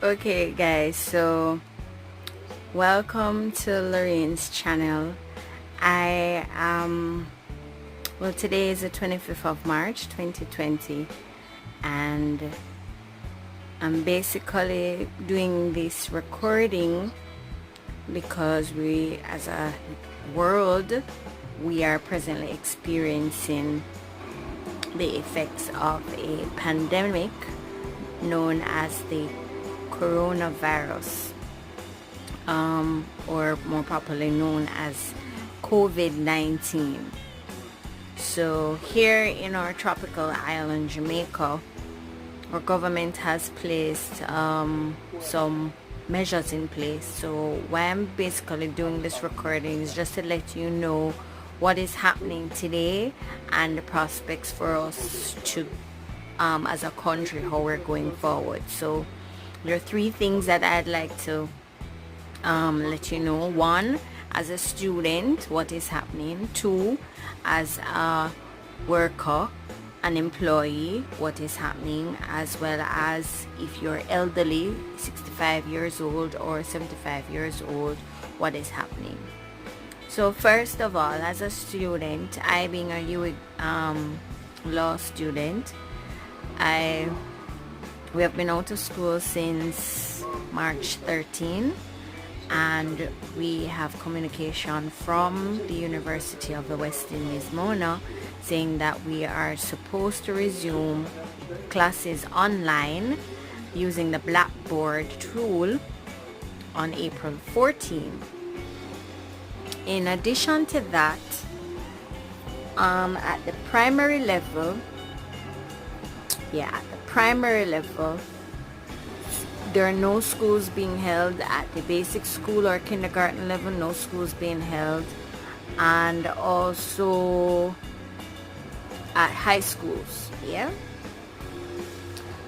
Okay guys, so welcome to Lorraine's channel. I well, today is the 25th of March 2020, and I'm basically doing this recording because we as a world, we are presently experiencing the effects of a pandemic known as the coronavirus, or more properly known as COVID-19. So here in our tropical island Jamaica, our government has placed some measures in place. So why I'm basically doing this recording is just to let you know what is happening today and the prospects for us to as a country, how we're going forward. So there are three things that I'd like to let you know. One, as a student, what is happening. Two, as a worker, an employee, what is happening, as well as if you're elderly, 65 years old or 75 years old, what is happening. So first of all, as a student, I being a UA law student, we have been out of school since March 13, and we have communication from the University of the West Indies, Mona, saying that we are supposed to resume classes online using the Blackboard tool on April 14. In addition to that, at the primary level, there are no schools being held. At the basic school or kindergarten level, no schools being held, and also at high schools. Yeah.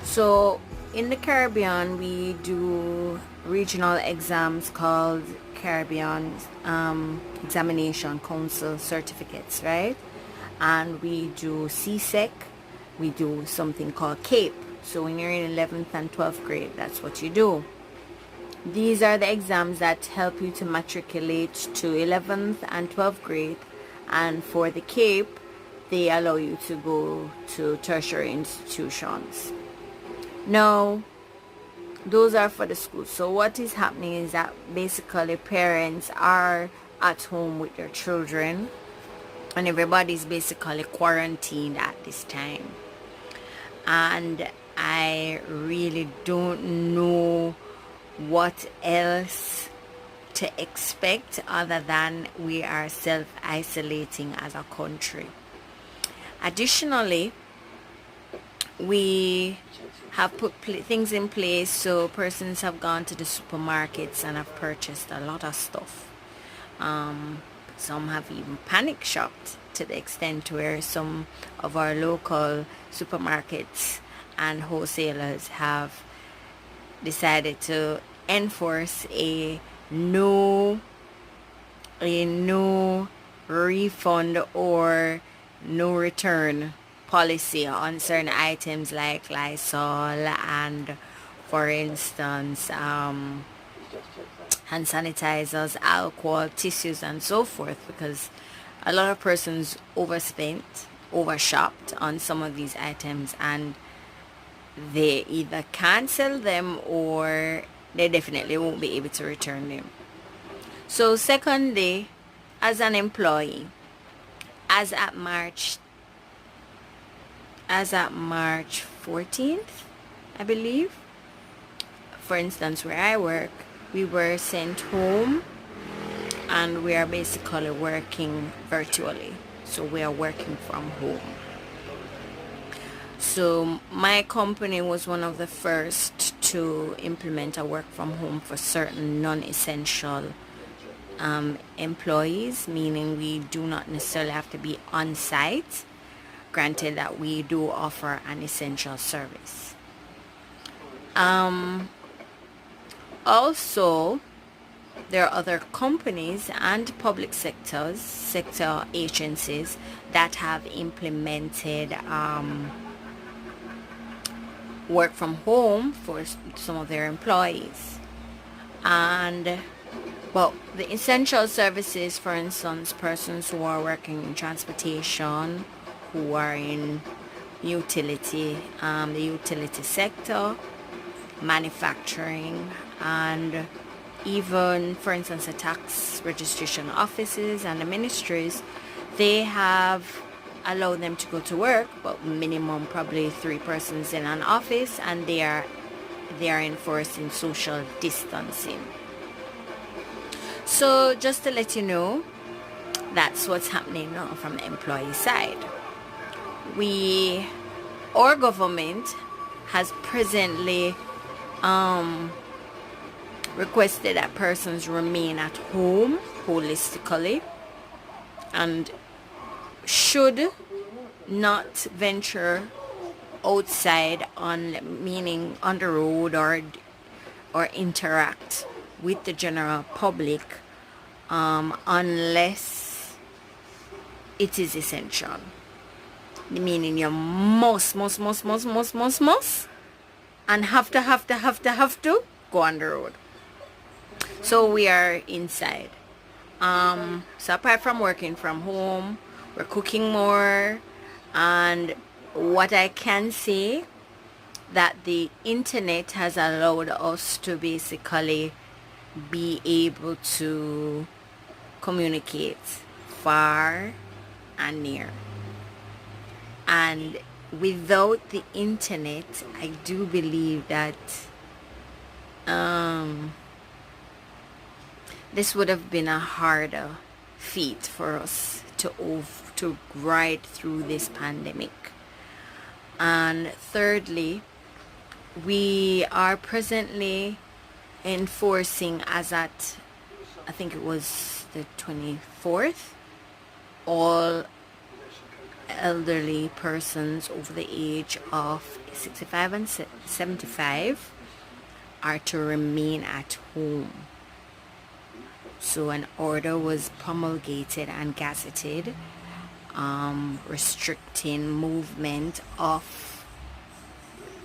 So in the Caribbean, we do regional exams called Caribbean Examination Council certificates, right? And we do CSEC. We do something called CAPE. So when you're in 11th and 12th grade, that's what you do. These are the exams that help you to matriculate to 11th and 12th grade, and for the CAPE, they allow you to go to tertiary institutions. Now, those are for the school. So what is happening is that basically parents are at home with their children, and everybody's basically quarantined at this time. And I really don't know what else to expect other than we are self-isolating as a country. Additionally, we have put things in place, so persons have gone to the supermarkets and have purchased a lot of stuff. Some have even panic shopped to the extent where some of our local supermarkets and wholesalers have decided to enforce a no refund or no return policy on certain items like Lysol and, for instance, hand sanitizers, alcohol, tissues, and so forth, because a lot of persons overshopped on some of these items, and they either cancel them or they definitely won't be able to return them. So secondly, as an employee, as at March 14th, I believe, for instance, where I work, we were sent home and we are basically working virtually. So we are working from home. So my company was one of the first to implement a work from home for certain non-essential employees, meaning we do not necessarily have to be on site, granted that we do offer an essential service. Also, there are other companies and public sector agencies that have implemented work from home for some of their employees. And well, the essential services, for instance, persons who are working in transportation, who are in the utility sector, manufacturing, and even, for instance, the tax registration offices and the ministries, they have allowed them to go to work, but minimum probably 3 persons in an office, and they are enforcing social distancing. So just to let you know, that's what's happening now from the employee side. Our government has presently requested that persons remain at home holistically and should not venture outside meaning on the road or interact with the general public unless it is essential, meaning you must and have to go on the road. So we are inside. So apart from working from home, we're cooking more, and what I can say that the internet has allowed us to basically be able to communicate far and near. And without the internet, I do believe that this would have been a harder feat for us to ride through this pandemic. And thirdly, we are presently enforcing, as at I think it was the 24th, all elderly persons over the age of 65 and 75 are to remain at home. So an order was promulgated and gazetted restricting movement of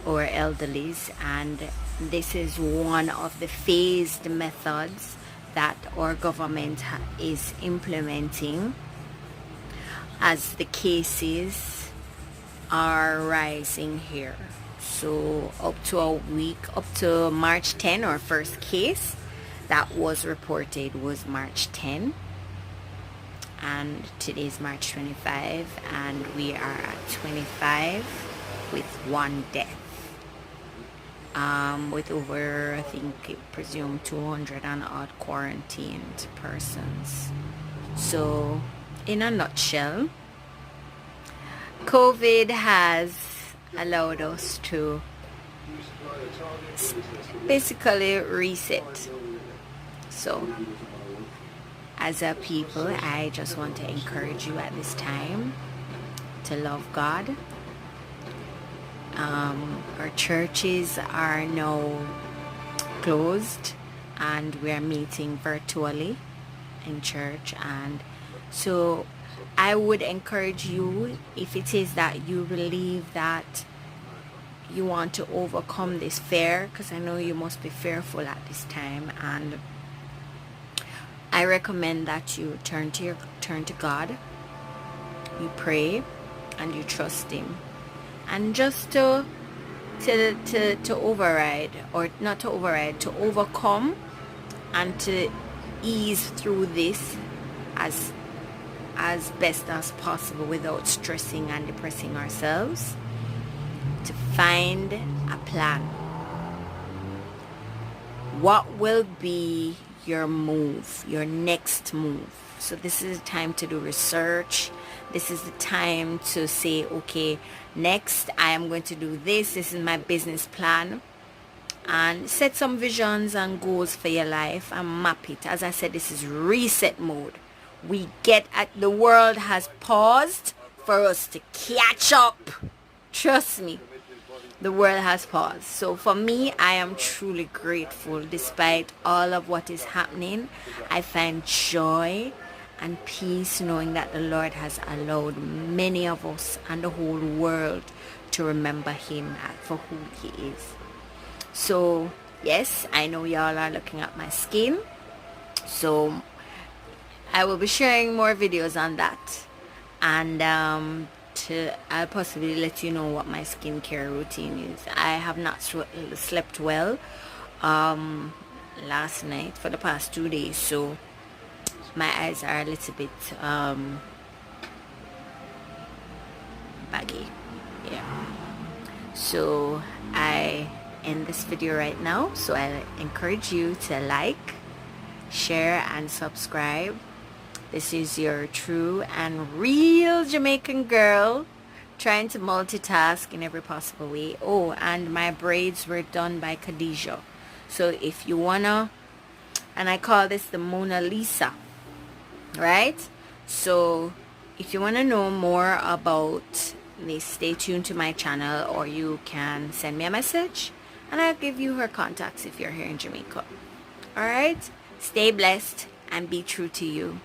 our elderlies, and this is one of the phased methods that our government is implementing as the cases are rising here. So up to March 10, our first case that was reported was March 10, and today's March 25, and we are at 25 with 1 death, with over, I think, presumed 200 and odd quarantined persons. So in a nutshell, COVID has allowed us to basically reset. So as a people, I just want to encourage you at this time to love God. Our churches are now closed and we are meeting virtually in church, and so I would encourage you, if it is that you believe that you want to overcome this fear, because I know you must be fearful at this time, and I recommend that you turn to God, you pray and you trust Him, and just to override, or not to override, to overcome and to ease through this as best as possible without stressing and depressing ourselves, to find a plan. What will be your move, your next move? So this is the time to do research. This is the time to say, okay, next I am going to do this. This is my business plan. And set some visions and goals for your life and map it. As I said, this is reset mode. We get at the world has paused for us to catch up. Trust me, the world has paused. So for me, I am truly grateful. Despite all of what is happening, I find joy and peace knowing that the Lord has allowed many of us and the whole world to remember him for who he is. So yes, I know y'all are looking at my skin, so I will be sharing more videos on that, and I'll possibly let you know what my skincare routine is. I have not slept well last night for the past 2 days, so my eyes are a little bit baggy. Yeah, so I end this video right now, so I encourage you to like, share, and subscribe. This is your true and real Jamaican girl trying to multitask in every possible way. Oh, and my braids were done by Khadijah. So if you wanna, and I call this the Mona Lisa, right? So if you want to know more about this, stay tuned to my channel, or you can send me a message and I'll give you her contacts if you're here in Jamaica. All right, stay blessed and be true to you.